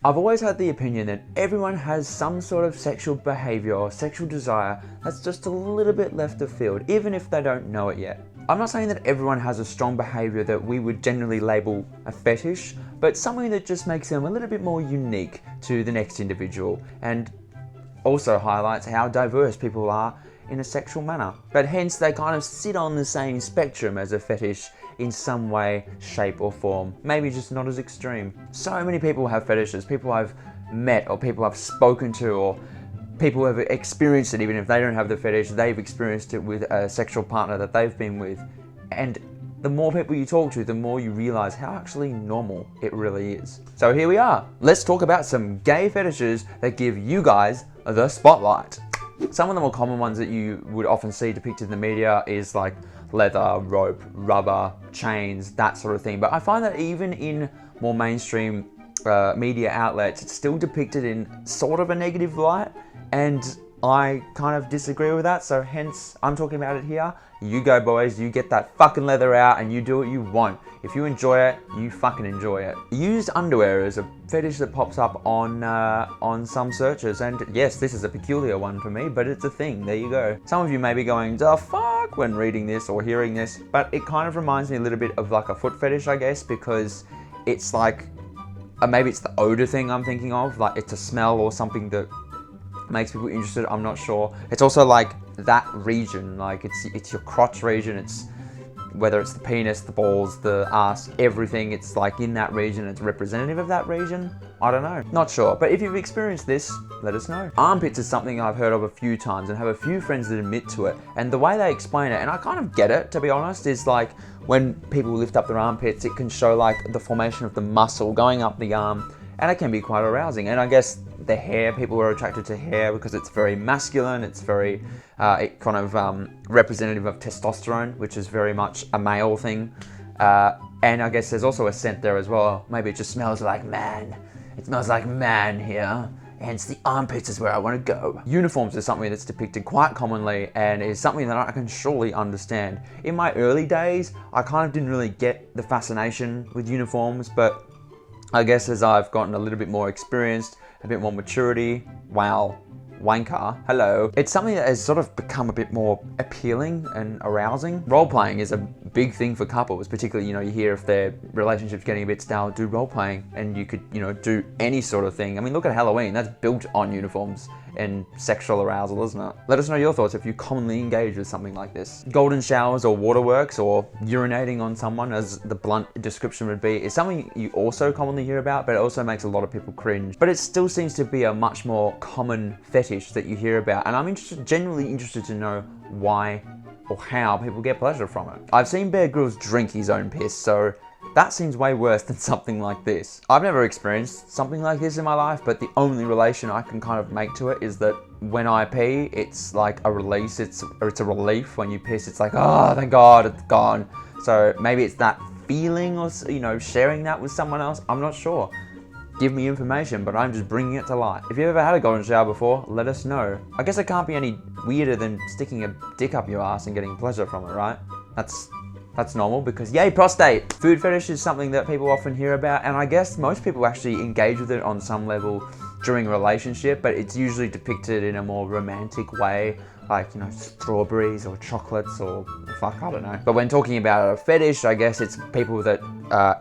I've always had the opinion that everyone has some sort of sexual behavior or sexual desire that's just a little bit left of field, even if they don't know it yet. I'm not saying that everyone has a strong behavior that we would generally label a fetish, but something that just makes them a little bit more unique to the next individual and also highlights how diverse people are in a sexual manner. But hence they kind of sit on the same spectrum as a fetish in some way, shape or form, maybe just not as extreme. So many people have fetishes, people I've met or people I've spoken to or people who have experienced it. Even if they don't have the fetish, they've experienced it with a sexual partner that they've been with. And the more people you talk to, the more you realize how actually normal it really is. So here we are. Let's talk about some gay fetishes that give you guys the spotlight. Some of the more common ones that you would often see depicted in the media is like leather, rope, rubber, chains, that sort of thing. But I find that even in more mainstream media outlets, it's still depicted in sort of a negative light, and I kind of disagree with that, so hence I'm talking about it here. You go boys, you get that fucking leather out and you do what you want. If you enjoy it, you fucking enjoy it. Used underwear is a fetish that pops up on some searches, and yes, this is a peculiar one for me, but it's a thing, there you go. Some of you may be going, the fuck, when reading this or hearing this, but it kind of reminds me a little bit of like a foot fetish, I guess, because it's like, maybe it's the odor thing I'm thinking of, like it's a smell or something that makes people interested, I'm not sure. It's also like that region, like it's your crotch region, it's whether it's the penis, the balls, the ass, everything, it's like in that region, it's representative of that region. I don't know, not sure. But if you've experienced this, let us know. Armpits is something I've heard of a few times and have a few friends that admit to it. And the way they explain it, and I kind of get it, to be honest, is like when people lift up their armpits, it can show like the formation of the muscle going up the arm, and it can be quite arousing. And I guess the hair, people are attracted to hair because it's very masculine, it's very it kind of representative of testosterone, which is very much a male thing. And I guess there's also a scent there as well. Maybe it just smells like man. It smells like man here. Hence the armpits is where I want to go. Uniforms is something that's depicted quite commonly and is something that I can surely understand. In my early days, I kind of didn't really get the fascination with uniforms, but I guess as I've gotten a little bit more experienced, a bit more maturity, wow, wanker, hello. It's something that has sort of become a bit more appealing and arousing. Role-playing is a big thing for couples, particularly, you hear if their relationship's getting a bit stale, do role-playing, and you could, do any sort of thing. I mean, look at Halloween, that's built on uniforms and sexual arousal, isn't it? Let us know your thoughts if you commonly engage with something like this. Golden showers or waterworks or urinating on someone, as the blunt description would be, is something you also commonly hear about, but it also makes a lot of people cringe. But it still seems to be a much more common fetish that you hear about, and I'm genuinely interested to know why or how people get pleasure from it. I've seen Bear Grylls drink his own piss, so that seems way worse than something like this. I've never experienced something like this in my life, but the only relation I can kind of make to it is that when I pee, it's like a release, it's a relief. When you piss, it's like, oh, thank God, it's gone. So maybe it's that feeling or, sharing that with someone else, I'm not sure. Give me information, but I'm just bringing it to light. If you've ever had a golden shower before, let us know. I guess it can't be any weirder than sticking a dick up your ass and getting pleasure from it, right? That's normal because yay, prostate! Food fetish is something that people often hear about, and I guess most people actually engage with it on some level during a relationship, but it's usually depicted in a more romantic way, like, strawberries or chocolates or fuck, I don't know. But when talking about a fetish, I guess it's people that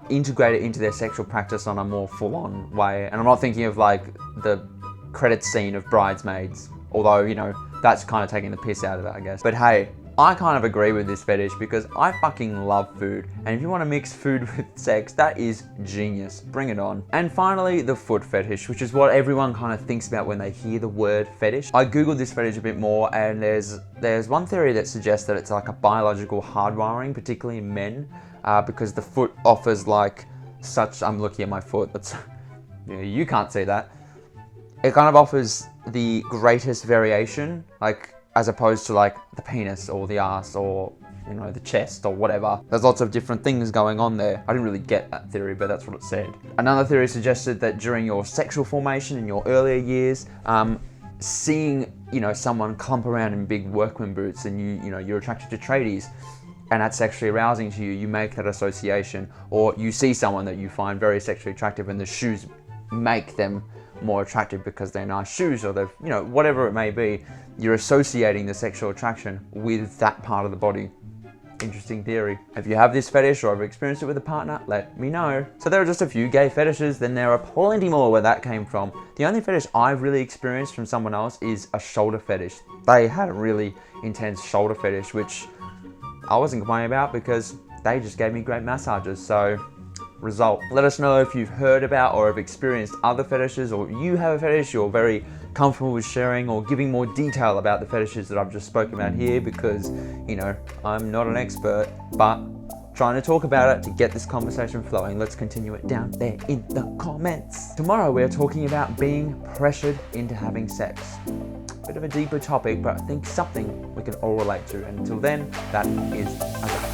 integrate it into their sexual practice on a more full-on way. And I'm not thinking of like the credits scene of Bridesmaids, although, that's kind of taking the piss out of it, I guess. But hey, I kind of agree with this fetish because I fucking love food. And if you want to mix food with sex, that is genius. Bring it on. And finally, the foot fetish, which is what everyone kind of thinks about when they hear the word fetish. I googled this fetish a bit more, and there's one theory that suggests that it's like a biological hardwiring, particularly in men, because the foot offers like such, I'm looking at my foot, that's, you can't see that. It kind of offers the greatest variation, like, as opposed to like the penis or the ass or, the chest or whatever. There's lots of different things going on there. I didn't really get that theory, but that's what it said. Another theory suggested that during your sexual formation in your earlier years, seeing, someone clump around in big workman boots and you're attracted to tradies, and that's sexually arousing to you, you make that association. Or you see someone that you find very sexually attractive and the shoes make them more attractive because they're nice shoes, or they've, you know, whatever it may be, you're associating the sexual attraction with that part of the body. Interesting theory. If you have this fetish or have experienced it with a partner, let me know. So there are just a few gay fetishes, then there are plenty more where that came from. The only fetish I've really experienced from someone else is a shoulder fetish. They had a really intense shoulder fetish, which I wasn't complaining about because they just gave me great massages. So result. Let us know if you've heard about or have experienced other fetishes, or you have a fetish you're very comfortable with sharing, or giving more detail about the fetishes that I've just spoken about here, because, you know, I'm not an expert, but trying to talk about it to get this conversation flowing. Let's continue it down there in the comments. Tomorrow we're talking about being pressured into having sex. Bit of a deeper topic, but I think something we can all relate to. And until then, that is a wrap.